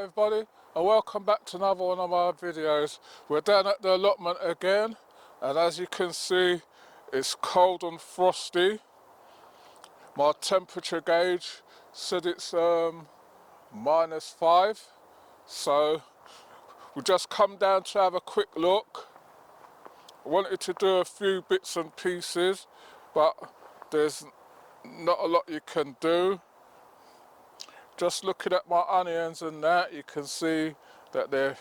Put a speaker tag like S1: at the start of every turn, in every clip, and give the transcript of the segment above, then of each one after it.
S1: Hello everybody and welcome back to another one of my videos. We're down at the allotment again, and as you can see it's cold and frosty. My temperature gauge said it's -5, so we just come down to have a quick look. I wanted to do a few bits and pieces, but there's not a lot you can do. Just looking at my onions and that, you can see that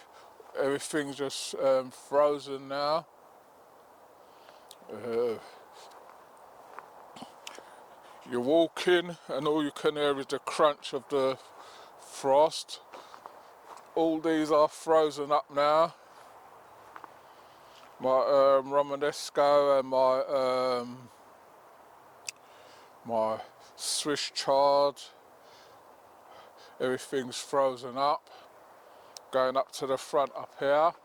S1: everything's just frozen now. You walk in and all you can hear is the crunch of the frost. All these are frozen up now. My Romanesco and my Swiss chard, everything's frozen up. Going up to the front up here.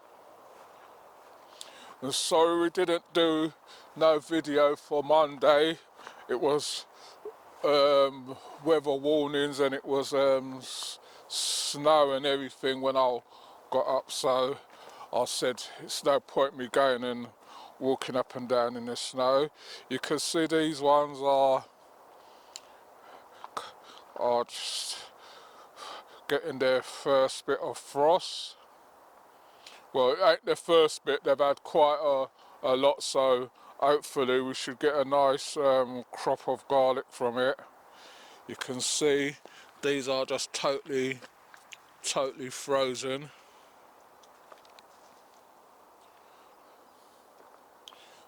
S1: And sorry we didn't do no video for Monday. It was weather warnings and it was snow and everything when I got up, so I said it's no point me going and walking up and down in the snow. You can see these ones are just getting their first bit of frost. Well, it ain't the first bit, they've had quite a lot, so hopefully we should get a nice crop of garlic from it. You can see these are just totally frozen.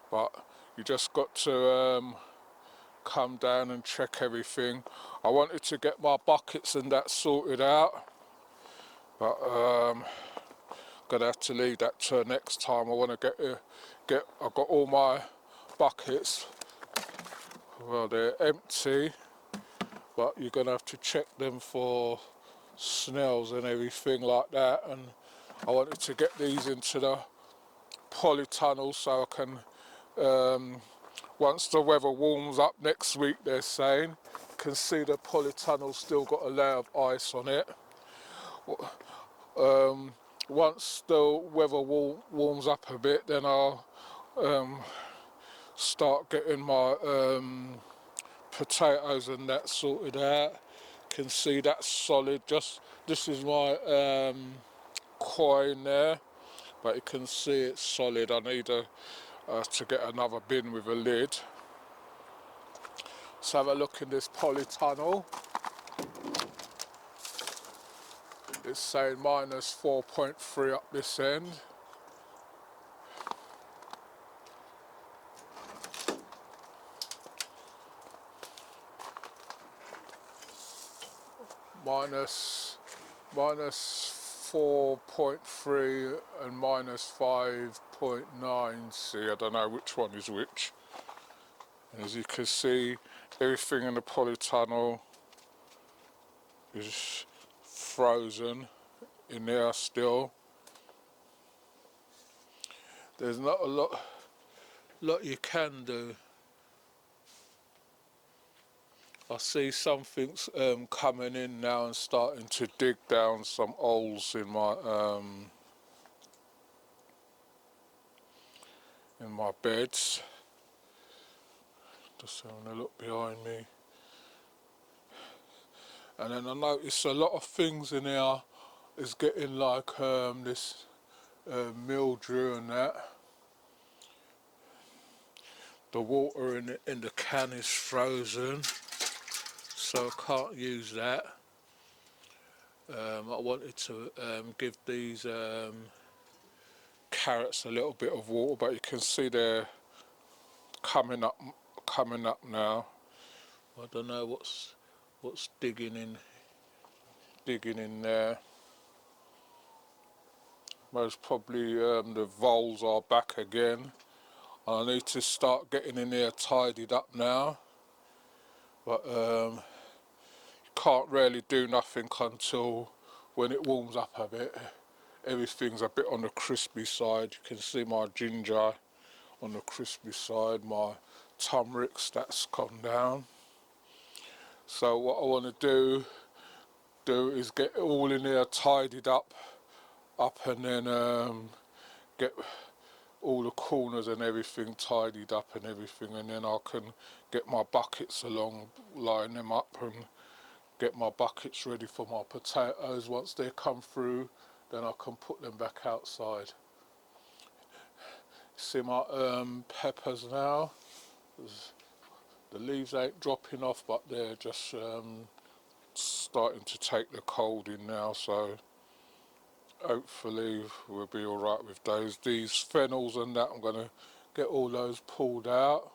S1: But you just got to come down and check everything. I wanted to get my buckets and that sorted out, but gonna have to leave that to next time. I want to I've got all my buckets, well they're empty, but you're gonna have to check them for snails and everything like that, and I wanted to get these into the polytunnel so I can once the weather warms up next week, they're saying, you can see the polytunnel's still got a layer of ice on it. Once the weather warms up a bit, then I'll start getting my potatoes and that sorted out. You can see that's solid. This is my coin there, but you can see it's solid. I need to get another bin with a lid. Let's have a look in this polytunnel. It's saying -4.3 up this end. -4.3 and -5.9 C. I don't know which one is which. As you can see, everything in the polytunnel is frozen in there still. There's not a lot you can do. I see something's coming in now and starting to dig down some holes in my beds. Just having a look behind me. And then I notice a lot of things in here is getting like this mildew and that. The water in the can is frozen, so I can't use that. I wanted to give these carrots a little bit of water, but you can see they're coming up now. I don't know what's digging in there. Most probably the voles are back again. I need to start getting in there tidied up now, but you can't really do nothing until when it warms up a bit. Everything's a bit on the crispy side. You can see my ginger on the crispy side, my turmeric that's gone down. So what I want to do do is get it all in there tidied up and then get all the corners and everything tidied up and everything, and then I can get my buckets along, line them up and get my buckets ready for my potatoes. Once they come through, then I can put them back outside. See my peppers now, the leaves ain't dropping off, but they're just starting to take the cold in now, so hopefully we'll be alright with those. These fennels and that, I'm going to get all those pulled out.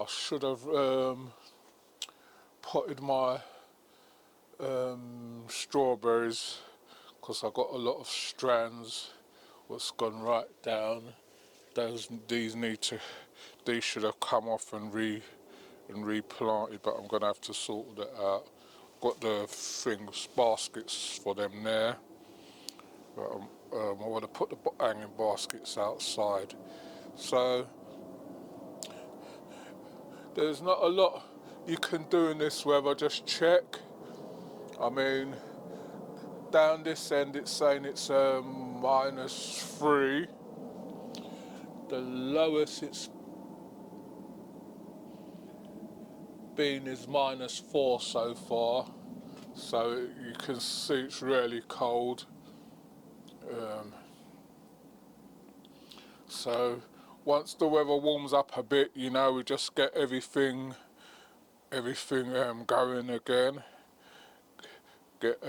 S1: I should have potted my strawberries, because I got a lot of strands what's gone right down. These should have come off and replanted, but I'm going to have to sort that out. Got the baskets for them there, but I want to put the hanging baskets outside. So there's not a lot you can do in this weather, just check. I mean, down this end it's saying it's -3. The lowest it's been is -4 so far, so you can see it's really cold. So once the weather warms up a bit, you know, we just get everything going again. Get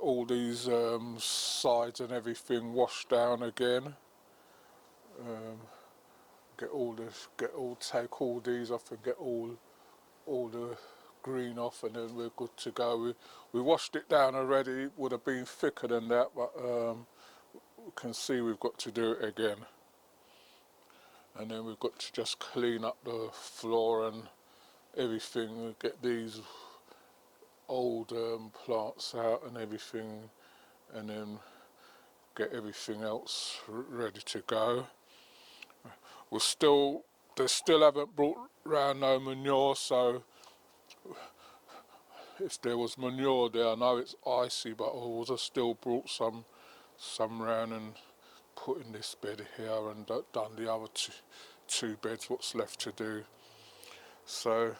S1: all these sides and everything washed down again. Take all these off and get all the green off, and then we're good to go. We washed it down already. It would have been thicker than that, but you can see we've got to do it again. And then we've got to just clean up the floor and everything, get these old plants out and everything, and then get everything else ready to go. They still haven't brought round no manure, so if there was manure there, I know it's icy, but I would have still brought some round and put in this bed here and done the other two beds what's left to do. So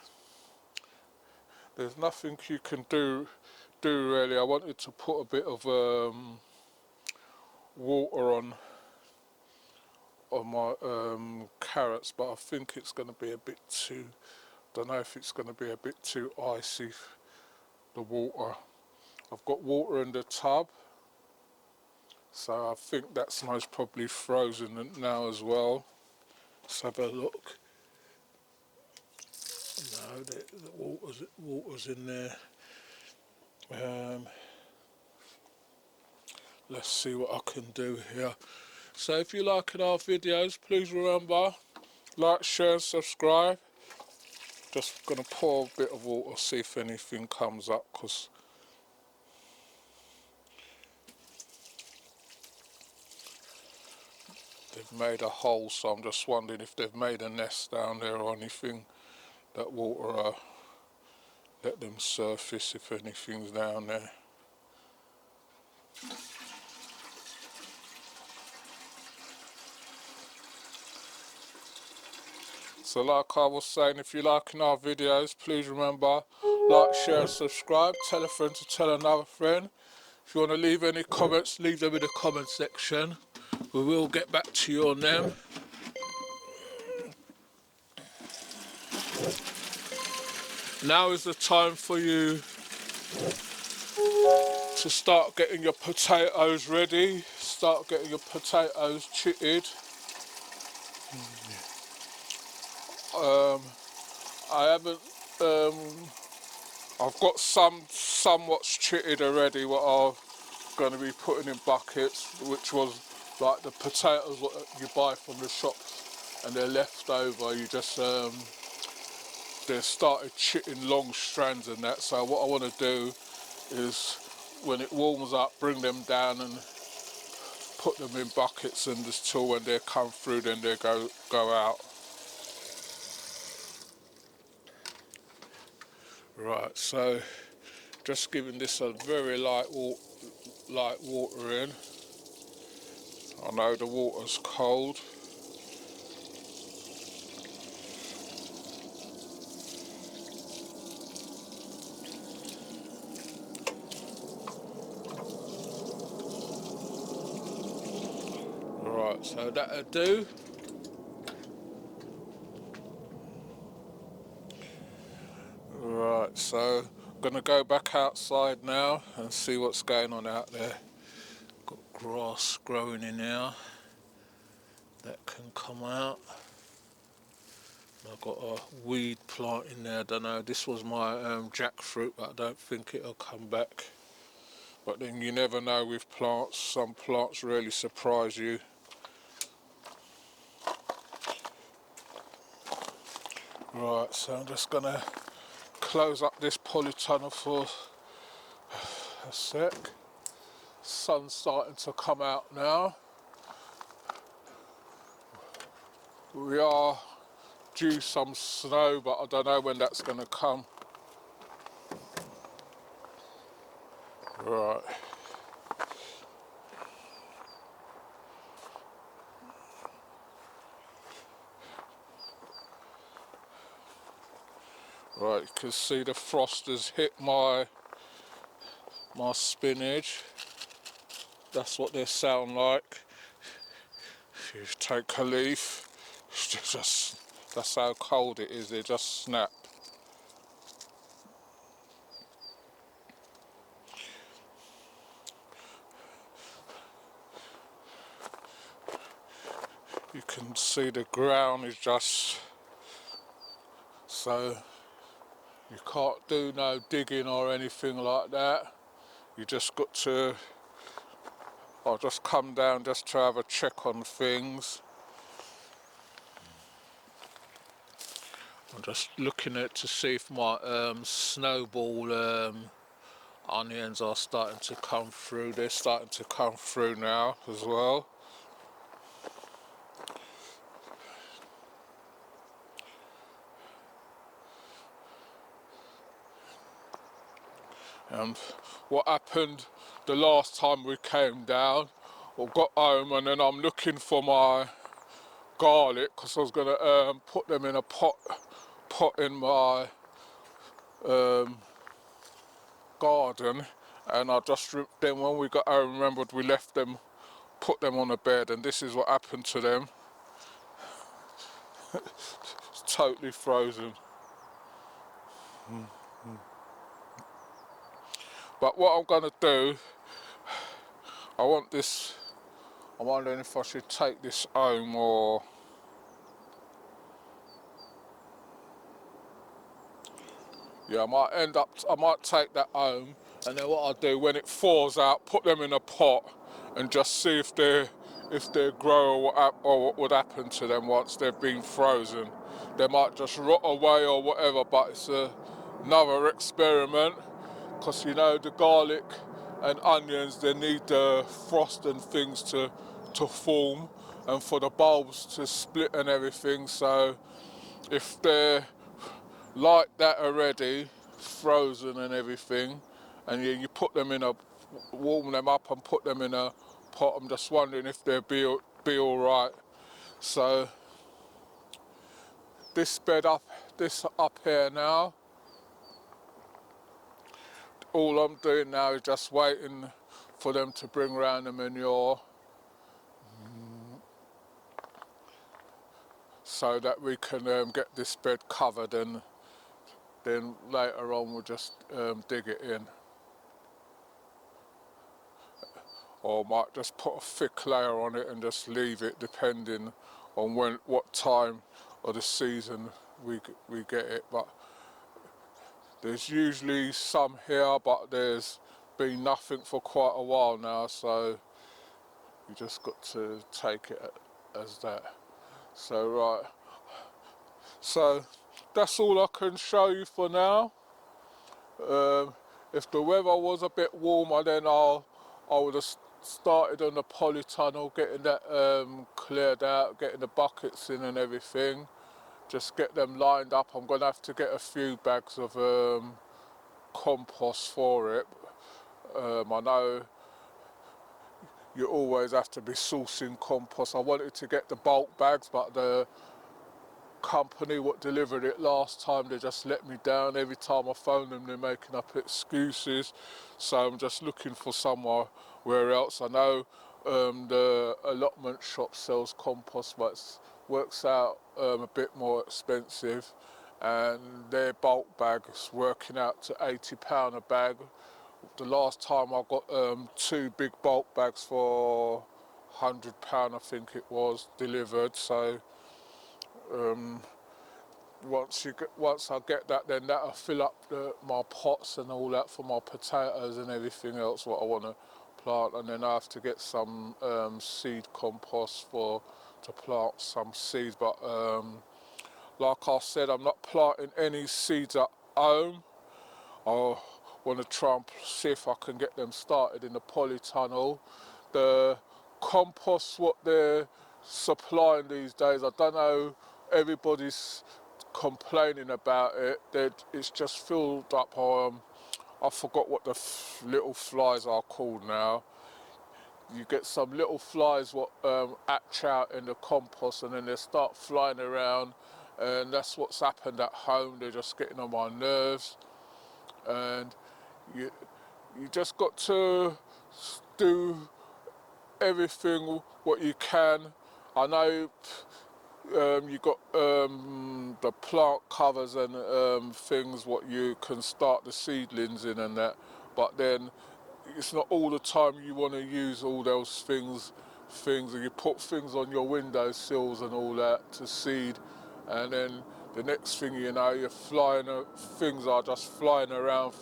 S1: there's nothing you can do really. I wanted to put a bit of water on my carrots, but I think it's going to be a bit too, don't know if it's going to be a bit too icy, the water. I've got water in the tub, so I think that's most probably frozen now as well. Let's have a look. No, the water's in there. Let's see what I can do here. So if you're liking our videos, please remember, like, share and subscribe. Just going to pour a bit of water, see if anything comes up, because they've made a hole, so I'm just wondering if they've made a nest down there or anything. That water, let them surface if anything's down there. So like I was saying, if you're liking our videos, please remember, like, share and subscribe. Tell a friend to tell another friend. If you want to leave any comments, leave them in the comment section. We will get back to you on them. Now is the time for you to start getting your potatoes ready. Start getting your potatoes chitted. I haven't, I've got some somewhat chitted already, what I'm going to be putting in buckets, which was like the potatoes what you buy from the shops, and they're left over. You just they started chitting long strands and that. So what I want to do is, when it warms up, bring them down and put them in buckets, and just till when they come through, then they go out. Right, so just giving this a very light watering. I know the water's cold. Right, so that'll do. Right, so I'm gonna go back outside now and see what's going on out there. Got grass growing in here that can come out. I've got a weed plant in there, I don't know, this was my jackfruit, but I don't think it'll come back. But then you never know with plants, some plants really surprise you. Right, so I'm just gonna close up this polytunnel for a sec. Sun's starting to come out now. We are due some snow, but I don't know when that's going to come. Right. Right, you can see the frost has hit my spinach. That's what they sound like. If you take a leaf, it's just, that's how cold it is, they just snap. You can see the ground is just, so you can't do no digging or anything like that. You just got to, I'll just come down just to have a check on things. I'm just looking at to see if my snowball onions are starting to come through. They're starting to come through now as well. And what happened the last time we came down, or got home, and then I'm looking for my garlic because I was going to put them in a pot in my garden, and I just then when we got home remembered we left them, put them on the bed, and this is what happened to them. It's totally frozen. But what I'm going to do, I want this, I'm wondering if I should take this home or... Yeah, I might take that home, and then what I'll do when it thaws out, put them in a pot and just see if they grow or what would happen to them once they've been frozen. They might just rot away or whatever, but it's another experiment, because you know the garlic and onions, they need the frost and things to form and for the bulbs to split and everything. So if they're like that already, frozen and everything, and you put them in a, warm them up and put them in a pot, I'm just wondering if they'll be all right. So this up here now, all I'm doing now is just waiting for them to bring round the manure so that we can get this bed covered, and then later on we'll just dig it in. Or might just put a thick layer on it and just leave it, depending on what time of the season we get it. But there's usually some here, but there's been nothing for quite a while now, so you just got to take it as that. So right, so that's all I can show you for now. If the weather was a bit warmer, then I would have started on the polytunnel, getting that cleared out, getting the buckets in and everything. Just get them lined up. I'm going to have to get a few bags of compost for it. I know you always have to be sourcing compost. I wanted to get the bulk bags, but the company what delivered it last time, they just let me down. Every time I phone them, they're making up excuses. So I'm just looking for somewhere else. I know the allotment shop sells compost, but it works out a bit more expensive, and their bulk bags working out to £80 a bag. The last time I got 2 big bulk bags for £100, I think it was, delivered. So once I get that, then that'll fill up my pots and all that for my potatoes and everything else what I want to plant, and then I have to get some seed compost to plant some seeds. But like I said, I'm not planting any seeds at home. I want to try and see if I can get them started in the polytunnel. The compost what they're supplying these days, I don't know, everybody's complaining about it. It's just filled up. I forgot what the little flies are called now. You get some little flies what hatch out in the compost, and then they start flying around, and that's what's happened at home. They're just getting on my nerves, and you just got to do everything what you can. I know you got the plant covers and things what you can start the seedlings in and that, but then it's not all the time you want to use all those things, and you put things on your window sills and all that to seed, and then the next thing you know, you're things are just flying around,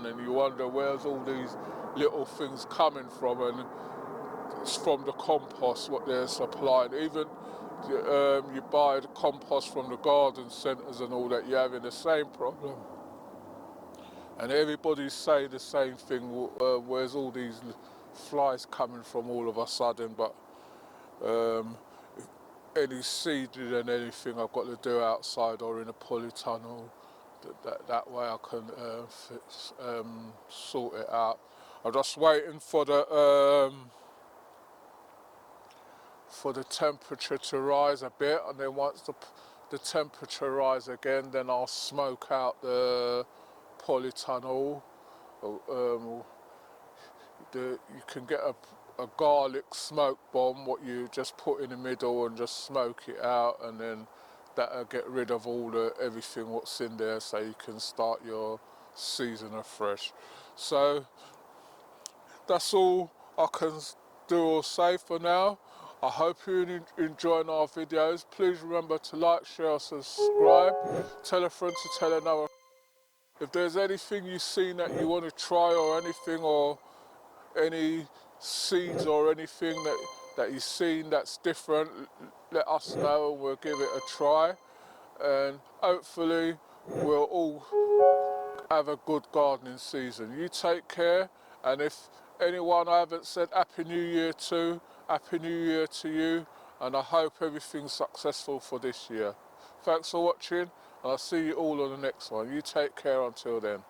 S1: and you wonder where's all these little things coming from, and it's from the compost what they're supplying. Even you buy the compost from the garden centres and all that, you're having the same problem. And everybody's saying the same thing, where's all these flies coming from all of a sudden. But any seeding and anything I've got to do outside or in a polytunnel, that way I can sort it out. I'm just waiting for the temperature to rise a bit, and then once the temperature rise again, then I'll smoke out the polytunnel. You can get a garlic smoke bomb what you just put in the middle and just smoke it out, and then that'll get rid of everything what's in there, so you can start your season afresh. So that's all I can do or say for now. I hope you're enjoying our videos. Please remember to like, share, subscribe, tell a friend to tell another. If there's anything you've seen that you want to try, or anything, or any seeds or anything that you've seen that's different, let us know and we'll give it a try, and hopefully we'll all have a good gardening season. You take care, and if anyone I haven't said Happy New Year to, Happy New Year to you, and I hope everything's successful for this year. Thanks for watching, and I'll see you all on the next one. You take care until then.